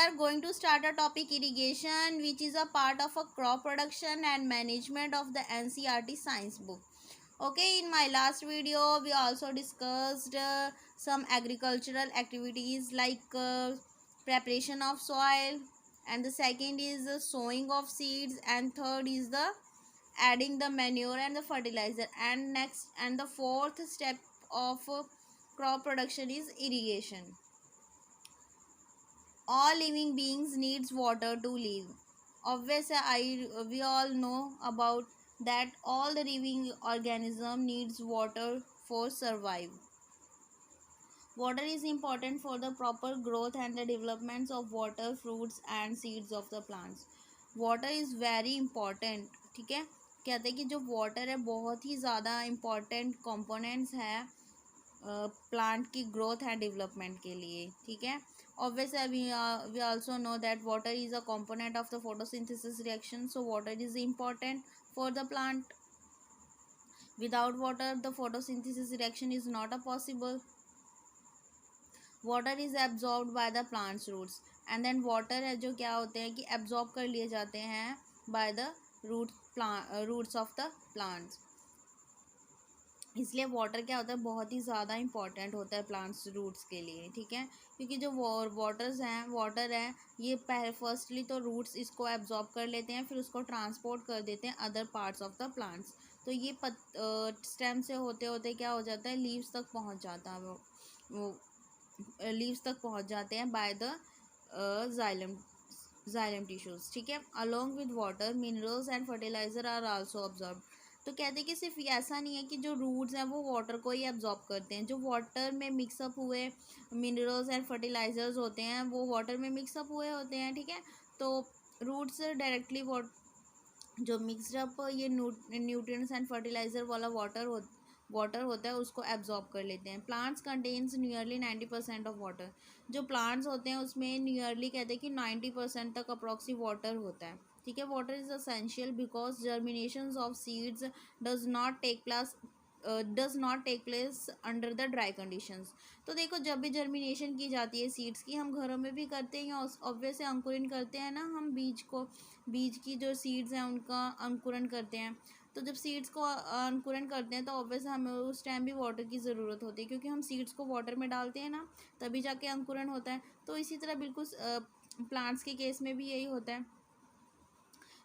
are going to start a topic irrigation, which is a part of a crop production and management of the NCERT science book. Okay, in my last video, we also discussed some agricultural activities like preparation of soil, and the second is the sowing of seeds, and third is the adding the manure and the fertilizer, and next and the fourth step of crop production is irrigation. All living beings needs water to live. Obviously we all know about that all the living organism needs water for survive. Water is important for the proper growth and the developments of water, fruits and seeds of the plants. Water is very important. ठीक है, कहते हैं कि जो water है बहुत ही ज़्यादा important components है प्लांट की ग्रोथ एंड डेवलपमेंट के लिए. ठीक है, obviously we also know that water is a component of the photosynthesis reaction, so water is important for the plant. Without water the photosynthesis reaction is not a possible. Water is absorbed by the plants roots, and then water है जो क्या होते हैं कि absorb कर लिए जाते हैं by the roots of the plants. इसलिए वाटर क्या होता है बहुत ही ज़्यादा इंपॉर्टेंट होता है प्लांट्स रूट्स के लिए. ठीक है, क्योंकि जो वाटर है ये फर्स्टली तो रूट्स इसको एब्जॉर्ब कर लेते हैं, फिर उसको ट्रांसपोर्ट कर देते हैं other parts of the plants. तो ये स्टेम से होते होते क्या हो जाता है लीव्स तक पहुंच जाता है. वो लीव्स तक पहुंच जाते हैं बाय द जाइलम टिश्यूज. ठीक है, along with water minerals and fertiliser are also absorb. तो कहते हैं कि सिर्फ ऐसा नहीं है कि जो रूट्स हैं वो वाटर को ही एब्जॉर्ब करते हैं, जो वाटर में मिक्सअप हुए मिनरल्स एंड फर्टिलाइजर्स होते हैं वो वाटर में मिक्सअप हुए होते हैं. ठीक है, तो रूट्स डायरेक्टली जो मिक्सड अप ये न्यूट्रिएंट्स एंड फर्टिलाइजर वाला वाटर होता है उसको एब्जॉर्ब कर लेते हैं. Plants contains nearly 90% of water. जो प्लांट्स होते हैं उसमें नियरली कहते हैं कि 90% तक अप्रॉक्सी वाटर होता है. ठीक है, water is essential because germination of seeds does not take place under the dry conditions. तो देखो जब भी जर्मिनेशन की जाती है सीड्स की, हम घरों में भी करते हैं या ऑब्वियसली अंकुरण करते हैं ना, हम बीज की जो सीड्स हैं उनका अंकुरण करते हैं. तो जब सीड्स को अंकुरण करते हैं तो ऑब्वियसली हमें उस टाइम भी वाटर की ज़रूरत होती है, क्योंकि हम सीड्स को वाटर में डालते हैं ना तभी जाके अंकुरण होता है. तो इसी तरह बिल्कुल प्लांट्स के केस में भी यही होता है.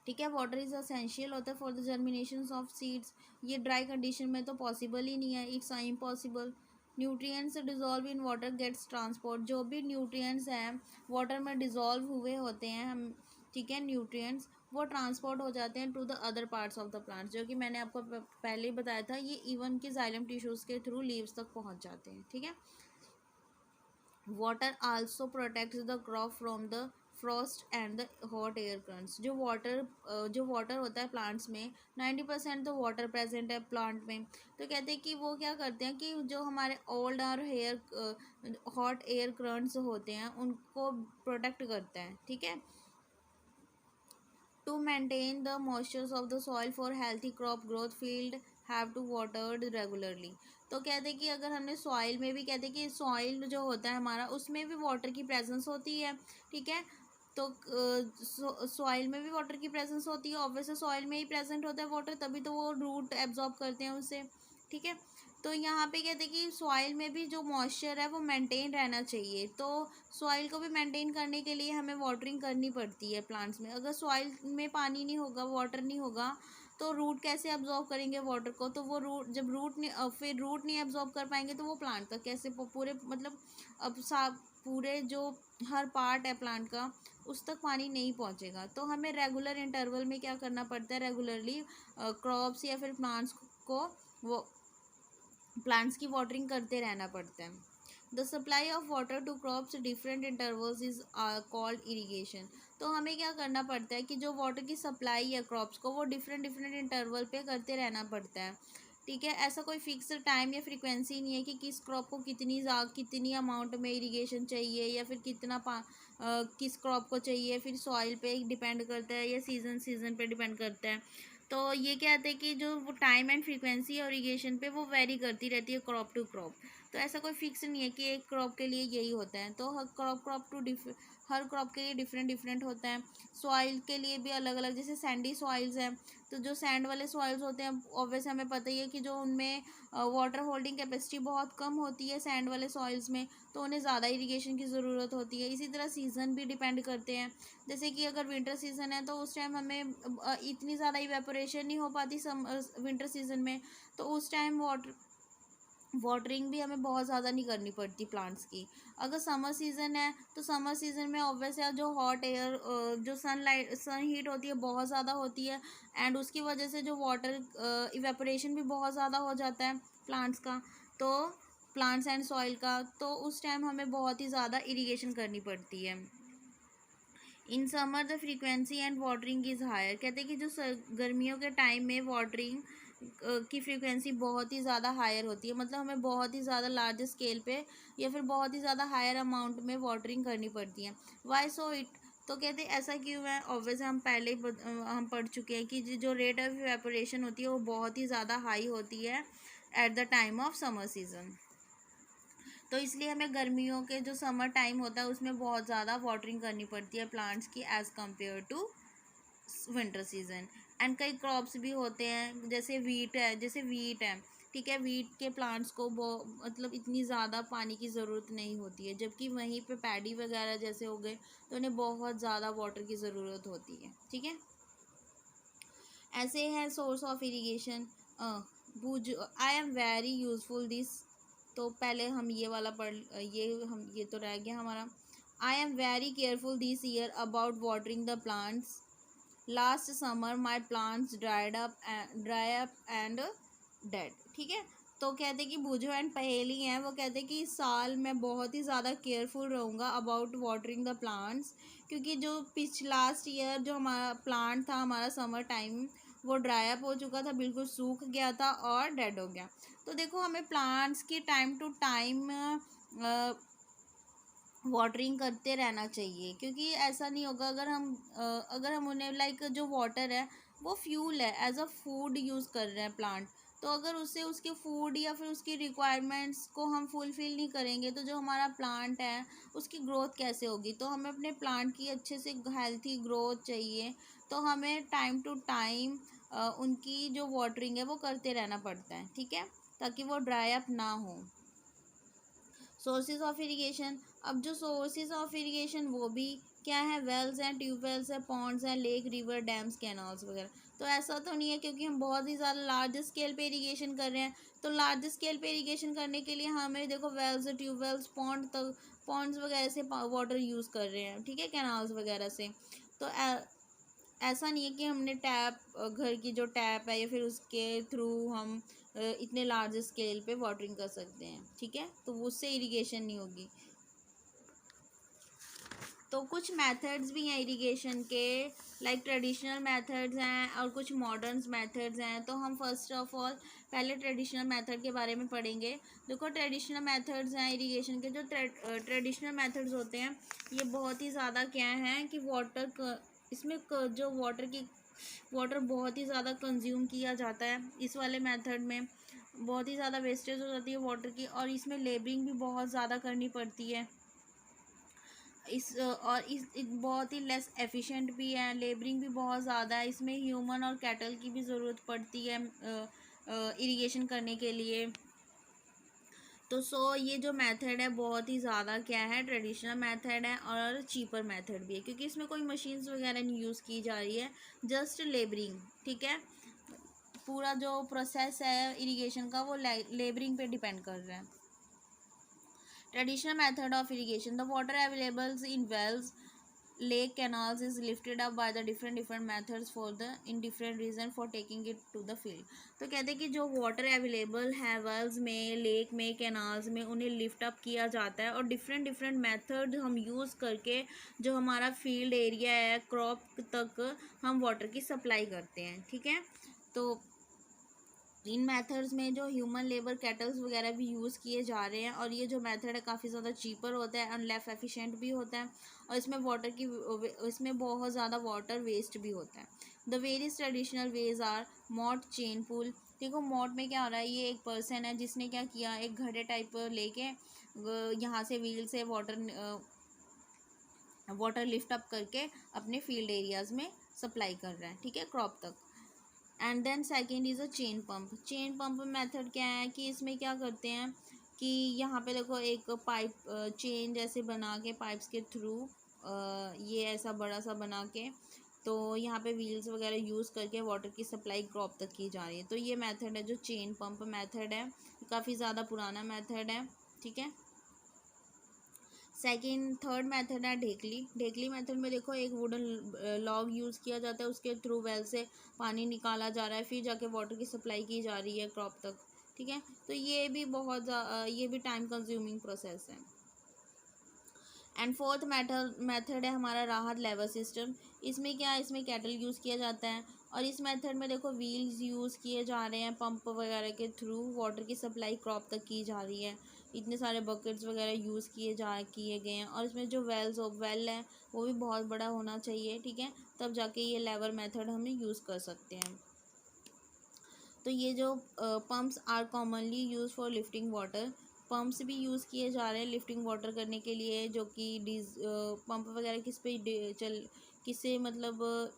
ठीक है, वाटर इज़ असेंशियल होता है for the germination of seeds. ये ड्राई कंडीशन में तो पॉसिबल ही नहीं है, it's impossible. Nutrients dissolve in water gets transport. जो भी न्यूट्रिएंट्स हैं वाटर में डिज़ोल्व हुए होते हैं हम, ठीक है, न्यूट्रिएंट्स वो ट्रांसपोर्ट हो जाते हैं to the other parts of the plants, जो कि मैंने आपको पहले ही बताया था. ये इवन कि जाइलम टिश्यूज़ के थ्रू लीव्स तक पहुंच जाते हैं. ठीक है, water also protects the crop from the Frost and the hot air currents. जो वाटर होता है प्लांट्स में 90% तो वाटर प्रेजेंट है प्लांट में. तो कहते हैं कि वो क्या करते हैं कि जो हमारे ओल्ड और हॉट एयर करंट्स होते हैं उनको प्रोटेक्ट करता है. ठीक है, to maintain the moistures of the soil for healthy crop growth field have to watered regularly. तो कहते हैं कि अगर हमने सॉइल में भी, कहते हैं कि सॉइल जो होता है हमारा उसमें भी वाटर की प्रेजेंस होती है. ठीक है, तो सॉइल में भी वाटर की प्रेजेंस होती है, ऑब्वियसली सॉइल में ही प्रेजेंट होता है वाटर, तभी तो वो रूट एब्जॉर्ब करते हैं उसे. ठीक है, तो यहाँ पे कहते हैं कि सॉइल में भी जो मॉइस्चर है वो मेंटेन रहना चाहिए. तो सॉइल को भी मेंटेन करने के लिए हमें वाटरिंग करनी पड़ती है प्लांट्स में. अगर सॉइल में पानी नहीं होगा, वाटर नहीं होगा, तो रूट कैसे एब्जॉर्ब करेंगे वाटर को. तो वो फिर रूट नहीं एब्जॉर्ब कर पाएंगे तो वो प्लांट तक कैसे पूरे मतलब पूरे जो हर पार्ट है प्लांट का उस तक पानी नहीं पहुंचेगा. तो हमें रेगुलर इंटरवल में क्या करना पड़ता है, रेगुलरली क्रॉप्स या फिर प्लांट्स को वो प्लांट्स की वाटरिंग करते रहना पड़ता है. The supply of water to crops different intervals is called irrigation. तो हमें क्या करना पड़ता है कि जो वाटर की सप्लाई है क्रॉप्स को वो डिफरेंट इंटरवल पे करते रहना पड़ता है. ठीक है, ऐसा कोई फिक्स टाइम या फ्रीक्वेंसी नहीं है कि किस क्रॉप को कितनी अमाउंट में इरीगेशन चाहिए या फिर किस क्रॉप को चाहिए. फिर सॉइल पे डिपेंड करता है या सीजन पे डिपेंड करता है. तो ये क्या होता है कि जो वो टाइम एंड फ्रीक्वेंसी और इरीगेशन पे वो वेरी करती रहती है क्रॉप टू क्रॉप. तो ऐसा कोई फिक्स नहीं है कि एक क्रॉप के लिए यही होता है। तो हर क्रॉप के लिए डिफरेंट डिफरेंट होता है। सॉइल के लिए भी अलग अलग, जैसे सैंडी सॉइल्स हैं, तो जो सैंड वाले सॉइल्स होते हैं ऑब्वियस हमें पता ही है कि जो उनमें वाटर होल्डिंग कैपेसिटी बहुत कम होती है सैंड वाले सॉइल्स में, तो उन्हें ज़्यादा इरिगेशन की ज़रूरत होती है। इसी तरह सीज़न भी डिपेंड करते हैं। जैसे कि अगर विंटर सीज़न है तो उस टाइम हमें इतनी ज़्यादा इवेपोरेशन नहीं हो पाती विंटर सीज़न में, तो उस टाइम वाटरिंग भी हमें बहुत ज़्यादा नहीं करनी पड़ती प्लांट्स की। अगर समर सीज़न है तो समर सीज़न में ऑब्वियस है जो हॉट एयर, जो सन हीट होती है बहुत ज़्यादा होती है, एंड उसकी वजह से जो वाटर इवेपोरेशन भी बहुत ज़्यादा हो जाता है प्लांट्स का, तो प्लांट्स एंड सॉइल का, तो उस टाइम हमें बहुत ही ज़्यादा इरिगेशन करनी पड़ती है। In summer the frequency and watering is higher. कहते हैं कि जो गर्मियों के टाइम में वाटरिंग की फ्रीक्वेंसी बहुत ही ज़्यादा हायर होती है, मतलब हमें बहुत ही ज़्यादा लार्ज स्केल पे या फिर बहुत ही ज़्यादा हायर अमाउंट में वाटरिंग करनी पड़ती है। वाई सो इट, तो कहते हैं ऐसा क्यों है। ऑब्वियस हम पहले ही हम पढ़ चुके हैं कि जो रेट ऑफ इवेपोरेशन होती है वो बहुत ही ज़्यादा हाई होती है at the time of summer season. तो इसलिए हमें गर्मियों के जो समर टाइम होता है उसमें बहुत ज़्यादा वाटरिंग करनी पड़ती है प्लांट्स की as compare to winter season. And कई क्रॉप्स भी होते हैं, जैसे वीट है, ठीक है, वीट के प्लांट्स को मतलब इतनी ज़्यादा पानी की ज़रूरत नहीं होती है, जबकि वहीं पे पैडी वगैरह जैसे हो गए तो उन्हें बहुत ज़्यादा वाटर की ज़रूरत होती है, ठीक है। ऐसे है सोर्स ऑफ इरिगेशन। बुझ I am very useful this, तो पहले हम ये वाला ये तो रह गया हमारा। आई am very careful this year about watering the plants. Last summer my plants dry up and dead, ठीक है। तो कहते कि बूझो एंड पहेली हैं, वो कहते कि इस साल मैं बहुत ही ज़्यादा केयरफुल रहूँगा अबाउट वाटरिंग द प्लांट्स, क्योंकि जो लास्ट ईयर जो हमारा प्लांट था हमारा समर टाइम, वो ड्राई अप हो चुका था, बिल्कुल सूख गया था और डेड हो गया। तो देखो हमें प्लांट्स की टाइम टू टाइम वाटरिंग करते रहना चाहिए, क्योंकि ऐसा नहीं होगा अगर हम उन्हें लाइक जो वाटर है वो फ्यूल है, एज अ फूड यूज़ कर रहे हैं प्लांट, तो अगर उससे उसके फूड या फिर उसकी रिक्वायरमेंट्स को हम फुलफ़िल नहीं करेंगे तो जो हमारा प्लांट है उसकी ग्रोथ कैसे होगी। तो हमें अपने प्लांट की अच्छे से हेल्थी ग्रोथ चाहिए, तो हमें टाइम टू टाइम उनकी जो वाटरिंग है वो करते रहना पड़ता है, ठीक है, ताकि वो ड्राई अप ना हो। सोर्सेज ऑफ इरिगेशन, अब जो सोर्सेज ऑफ इरिगेशन वो भी क्या है, वेल्स हैं, ट्यूबवेल्स हैं, पॉन्ड्स हैं, लेक, रिवर, डैम्स, कैनाल्स वगैरह। तो ऐसा तो नहीं है क्योंकि हम बहुत ही ज़्यादा लार्ज स्केल पे इरिगेशन कर रहे हैं, तो लार्ज स्केल पे इरिगेशन करने के लिए हमें देखो वेल्स, ट्यूबवेल्स, पॉन्ड्स वगैरह से वाटर यूज़ कर रहे हैं, ठीक है, कैनाल्स वगैरह से। तो ऐसा नहीं है कि हमने घर की जो टैप है या फिर उसके थ्रू हम इतने लार्ज स्केल पे वाटरिंग कर सकते हैं, ठीक है, तो उससे इरिगेशन नहीं होगी। तो कुछ मेथड्स भी हैं इरिगेशन के, लाइक ट्रेडिशनल मेथड्स हैं और कुछ मॉडर्न मेथड्स हैं। तो हम फर्स्ट ऑफ ऑल पहले ट्रेडिशनल मेथड के बारे में पढ़ेंगे। देखो ट्रेडिशनल मेथड्स हैं इरिगेशन के, जो ट्रेडिशनल मेथड्स होते हैं ये बहुत ही ज़्यादा क्या हैं कि इसमें जो वाटर बहुत ही ज़्यादा कंज्यूम किया जाता है। इस वाले मेथड में बहुत ही ज़्यादा वेस्टेज हो जाती है वाटर की, और इसमें लेबरिंग भी बहुत ज़्यादा करनी पड़ती है। बहुत ही लेस एफिशिएंट भी है, लेबरिंग भी बहुत ज़्यादा है, इसमें ह्यूमन और कैटल की भी ज़रूरत पड़ती है इरिगेशन करने के लिए। तो ये जो मेथड है बहुत ही ज़्यादा क्या है, ट्रेडिशनल मेथड है और चीपर मेथड भी है, क्योंकि इसमें कोई मशीन्स वगैरह नहीं यूज़ की जा रही है, जस्ट लेबरिंग, ठीक है। पूरा जो प्रोसेस है इरिगेशन का वो लेबरिंग पे डिपेंड कर रहा है। Traditional method of irrigation, the water available in wells, lake, canals is lifted up by the different methods for the in different reason for taking it to the field। तो कहते हैं कि जो water available है Wales में, lake में, canals में, उन्हें लिफ्ट अप किया जाता है और डिफरेंट मेथड हम यूज़ करके जो हमारा फील्ड एरिया है क्रॉप तक हम वाटर की सप्लाई करते हैं, ठीक है। तो इन मेथड्स में जो ह्यूमन लेबर कैटल्स वगैरह भी यूज़ किए जा रहे हैं, और ये जो मेथड है काफ़ी ज़्यादा चीपर होता है, लेस एफिशिएंट भी होता है, और इसमें बहुत ज़्यादा वाटर वेस्ट भी होता है। The various traditional ways are moat, chain पुल, देखो मोड में क्या हो रहा है, ये एक पर्सन है जिसने क्या किया, एक घड़े टाइप लेके यहाँ से व्हील से वाटर लिफ्ट अप करके अपने फील्ड एरियाज़ में सप्लाई कर रहा है, ठीक है, क्रॉप तक। And then second is a chain pump. Chain pump method क्या है कि इसमें क्या करते हैं कि यहाँ पे देखो एक पाइप चेन जैसे बना के पाइप्स के थ्रू ये ऐसा बड़ा सा बना के, तो यहाँ पे व्हील्स वगैरह यूज़ करके वाटर की सप्लाई क्रॉप तक की जा रही है। तो ये मेथड है जो चेन पंप मेथड है, काफ़ी ज़्यादा पुराना मेथड है, ठीक है। सेकेंड थर्ड मेथड है ढेकली। ढेकली मेथड में देखो एक वुडन लॉग यूज़ किया जाता है, उसके थ्रू वेल से पानी निकाला जा रहा है, फिर जाके वाटर की सप्लाई की जा रही है क्रॉप तक, ठीक है। तो ये भी ये भी टाइम कंज्यूमिंग प्रोसेस है। एंड फोर्थ मेथड है हमारा राहत लेवल सिस्टम। इसमें क्या है, इसमें कैटल यूज़ किया जाता है और इस मेथड में देखो व्हील्स यूज़ किए जा रहे हैं, पंप वगैरह के थ्रू वाटर की सप्लाई क्रॉप तक की जा रही है। इतने सारे बकेट्स वगैरह यूज़ किए गए हैं और इसमें जो वेल है वो भी बहुत बड़ा होना चाहिए, ठीक है, तब जाके ये लेवल मेथड हम यूज़ कर सकते हैं। तो ये जो pumps are commonly use for lifting water, pumps भी यूज़ किए जा रहे हैं लिफ्टिंग वाटर करने के लिए, जो कि पंप वगैरह किससे मतलब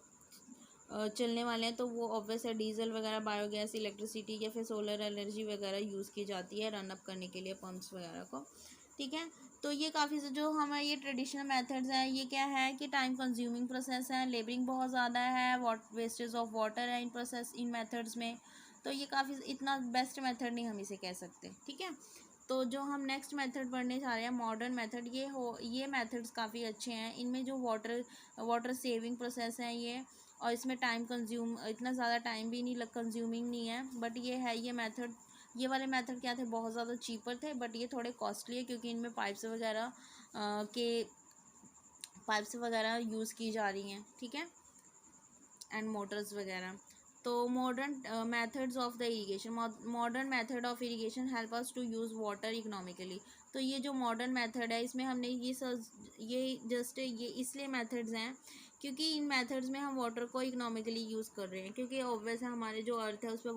चलने वाले हैं, तो वो ऑब्वियस है डीजल वगैरह, बायोगैस, इलेक्ट्रिसिटी या फिर सोलर एनर्जी वगैरह यूज़ की जाती है रन अप करने के लिए पम्प्स वगैरह को, ठीक है। तो ये काफ़ी जो हमारे ये ट्रेडिशनल मेथड्स हैं, ये क्या है कि टाइम कंज्यूमिंग प्रोसेस है, लेबरिंग बहुत ज़्यादा है, वेस्टेज ऑफ वाटर है इन मेथड्स में। तो ये काफ़ी इतना बेस्ट मेथड नहीं हम इसे कह सकते, ठीक है। तो जो हम नेक्स्ट मेथड पढ़ने जा रहे हैं मॉडर्न मेथड, ये मेथड्स काफ़ी अच्छे हैं। इनमें जो वाटर सेविंग प्रोसेस है ये, और इसमें टाइम कंज्यूम इतना ज़्यादा टाइम भी नहीं कंज्यूमिंग नहीं है, बट ये मेथड, ये वाले मेथड क्या थे, बहुत ज़्यादा चीपर थे, बट ये थोड़े कॉस्टली है क्योंकि इनमें पाइप्स वगैरह यूज़ की जा रही हैं, ठीक है, एंड मोटर्स वगैरह। तो modern methods of the irrigation, modern method of irrigation help us to use water economically. तो ये जो मॉडर्न मेथड है इसमें हमने ये इसलिए मेथड्स हैं क्योंकि इन मेथड्स में हम वाटर को इकोनॉमिकली यूज़ कर रहे हैं, क्योंकि ऑब्वियस है हमारे जो अर्थ है उस पर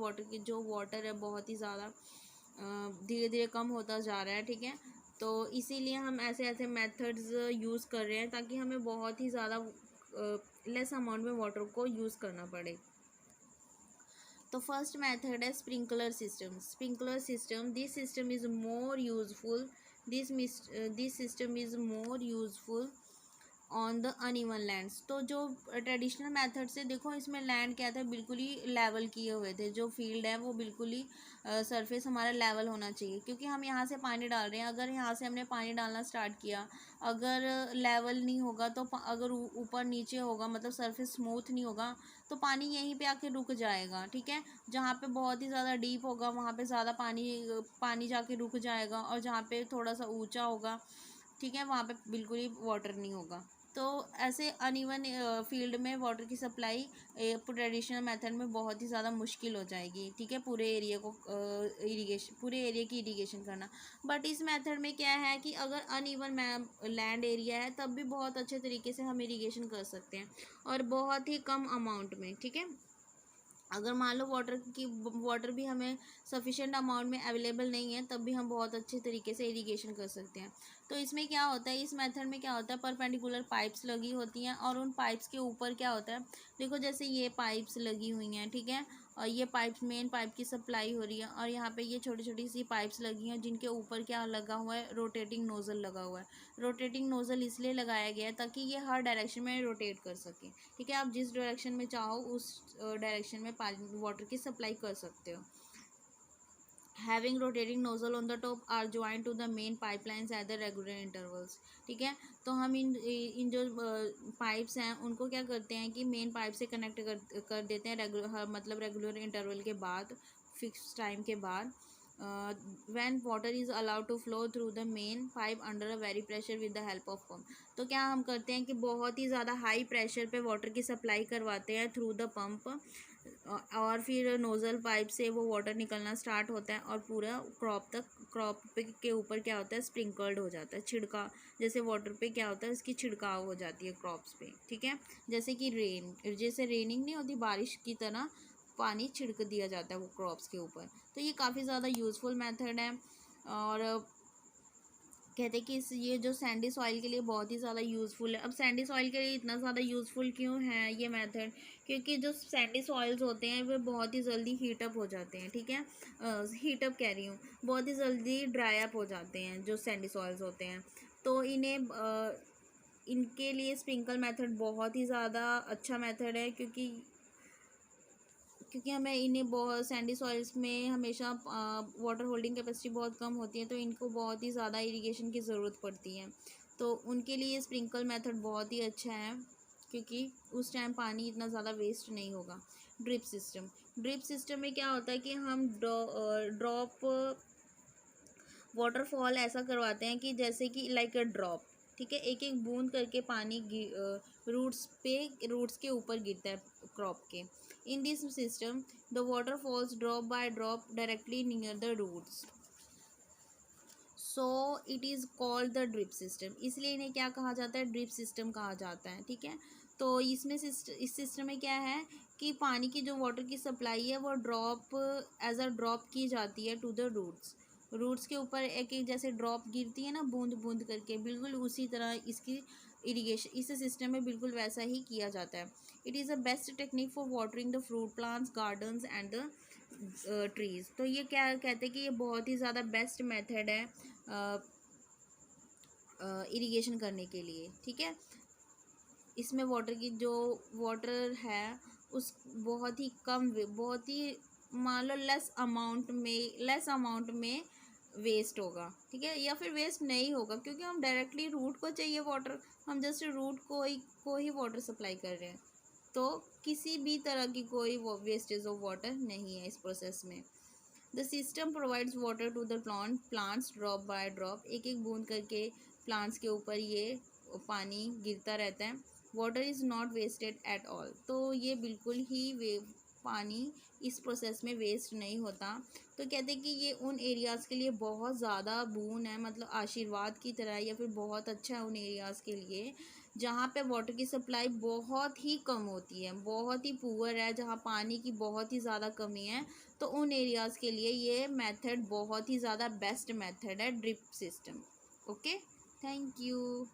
वाटर है बहुत ही ज़्यादा धीरे धीरे कम होता जा रहा है, ठीक है। तो इसीलिए हम ऐसे ऐसे मेथड्स यूज़ कर रहे हैं ताकि हमें बहुत ही ज़्यादा लेस अमाउंट में वाटर को यूज़ करना पड़े। तो फर्स्ट मेथड है sprinkler system. This system is more useful this system is more useful on the uneven lands. तो जो ट्रेडिशनल मेथड से देखो इसमें लैंड क्या था, बिल्कुल ही लेवल किए हुए थे, जो फील्ड है वो बिल्कुल ही सरफेस हमारा लेवल होना चाहिए, क्योंकि हम यहाँ से पानी डाल रहे हैं, अगर यहाँ से हमने पानी डालना स्टार्ट किया, अगर लेवल नहीं होगा तो अगर ऊपर नीचे होगा, मतलब सरफेस स्मूथ नहीं होगा, तो पानी यहीं पे आके रुक जाएगा, ठीक है। जहाँ पे बहुत ही ज़्यादा डीप होगा वहाँ पे ज़्यादा पानी जाके रुक जाएगा, और जहाँ पे थोड़ा सा ऊंचा होगा, ठीक है, वहाँ पे बिल्कुल ही वाटर नहीं होगा। तो ऐसे अनइवन फील्ड में वाटर की सप्लाई ट्रेडिशनल मेथड में बहुत ही ज़्यादा मुश्किल हो जाएगी, ठीक है, पूरे एरिया की इरिगेशन करना। बट इस मेथड में क्या है कि अगर अनइवन लैंड एरिया है तब भी बहुत अच्छे तरीके से हम इरिगेशन कर सकते हैं, और बहुत ही कम अमाउंट में, ठीक है। अगर मान लो वाटर भी हमें सफिशेंट अमाउंट में अवेलेबल नहीं है, तब भी हम बहुत अच्छे तरीके से इरिगेशन कर सकते हैं। तो इसमें क्या होता है, इस मेथड में क्या होता है, परपेंडिकुलर पाइप्स लगी होती हैं, और उन पाइप्स के ऊपर क्या होता है, देखो जैसे ये पाइप्स लगी हुई हैं, ठीक है, और ये पाइप्स मेन पाइप की सप्लाई हो रही है, और यहाँ पे ये छोटी छोटी सी पाइप्स लगी हैं जिनके ऊपर क्या लगा हुआ है, रोटेटिंग नोज़ल लगा हुआ है। रोटेटिंग नोज़ल इसलिए लगाया गया है ताकि ये हर डायरेक्शन में रोटेट कर सके, ठीक है। आप जिस डायरेक्शन में चाहो उस डायरेक्शन में पानी वाटर की सप्लाई कर सकते हो। Having rotating nozzle on the top are joined to the main pipelines at the regular intervals, ठीक है। तो हम इन जो पाइप्स हैं उनको क्या करते हैं कि मेन पाइप से कनेक्ट कर देते हैं रेगुलर इंटरवल के बाद, फिक्स टाइम के बाद। when water is allowed to flow through the main pipe under a very pressure with the help of pump। तो क्या हम करते हैं कि बहुत ही ज़्यादा हाई प्रेशर पे वाटर की सप्लाई करवाते हैं थ्रू द पंप, और फिर नोज़ल पाइप से वो वाटर निकलना स्टार्ट होता है और पूरा क्रॉप के ऊपर क्या होता है, स्प्रिंकल्ड हो जाता है, छिड़का जैसे वाटर पे क्या होता है इसकी छिड़काव हो जाती है क्रॉप्स पे, ठीक है। जैसे रेनिंग नहीं होती बारिश की तरह, पानी छिड़क दिया जाता है वो क्रॉप्स के ऊपर। तो ये काफ़ी ज़्यादा यूज़फुल मेथड है। और कहते हैं कि ये जो सैंडी सॉइल के लिए बहुत ही ज़्यादा यूज़फुल है। अब सैंडी सॉइल के लिए इतना ज़्यादा यूज़फुल क्यों है ये मेथड? क्योंकि जो सैंडी सॉइल्स होते हैं वे बहुत ही जल्दी हीटअप हो जाते हैं, ठीक है, हीटअप कह रही हूँ, बहुत ही जल्दी ड्राई अप हो जाते हैं जो सैंडी सॉइल्स होते हैं। तो इनके लिए स्प्रिंकल मेथड बहुत ही ज़्यादा अच्छा मेथड है, क्योंकि हमें इन्हें बहुत सैंडी सॉइल्स में हमेशा वाटर होल्डिंग कैपेसिटी बहुत कम होती है, तो इनको बहुत ही ज़्यादा इरिगेशन की ज़रूरत पड़ती है। तो उनके लिए स्प्रिंकल मेथड बहुत ही अच्छा है, क्योंकि उस टाइम पानी इतना ज़्यादा वेस्ट नहीं होगा। ड्रिप सिस्टम में क्या होता है कि हम ड्रॉप वाटरफॉल ऐसा करवाते हैं कि जैसे कि लाइक अ ड्रॉप, ठीक है, एक एक बूंद करके पानी रूट्स के ऊपर गिरता है क्रॉप के। In this system the water falls drop by drop directly near the roots, so it is called the drip system. इसलिए इन्हें क्या कहा जाता है? ड्रिप सिस्टम कहा जाता है, ठीक है। तो इस सिस्टम में क्या है कि पानी की जो वाटर की सप्लाई है वो एज अ ड्रॉप की जाती है टू द रूट्स के ऊपर, एक एक जैसे ड्रॉप गिरती है ना बूंद बूंद करके, बिल्कुल उसी तरह इसकी इरिगेशन इस सिस्टम में बिल्कुल वैसा ही किया जाता है। It is the best technique for watering the fruit plants, gardens and the trees. तो ये क्या कहते हैं कि ये बहुत ही ज़्यादा बेस्ट मेथड है इरिगेशन करने के लिए, ठीक है। इसमें वाटर है उस बहुत ही मान लो लेस अमाउंट में वेस्ट होगा, ठीक है, या फिर वेस्ट नहीं होगा, क्योंकि हम डायरेक्टली रूट को चाहिए वाटर, हम जस्ट रूट को ही वाटर सप्लाई कर रहे हैं। तो किसी भी तरह की कोई वेस्टेज ऑफ वाटर नहीं है इस प्रोसेस में। The system provides water to the plants drop by drop, एक एक बूंद करके प्लांट्स के ऊपर ये पानी गिरता रहता है। Water is not wasted at all, तो ये बिल्कुल ही पानी इस प्रोसेस में वेस्ट नहीं होता। तो कहते हैं कि ये उन एरियाज़ के लिए बहुत ज़्यादा बून है, मतलब आशीर्वाद की तरह, या फिर बहुत अच्छा है उन एरियाज़ के लिए जहाँ पे वाटर की सप्लाई बहुत ही कम होती है, बहुत ही पुअर है, जहाँ पानी की बहुत ही ज़्यादा कमी है। तो उन एरियाज़ के लिए ये मेथड बहुत ही ज़्यादा बेस्ट मेथड है, drip system. Okay, thank you.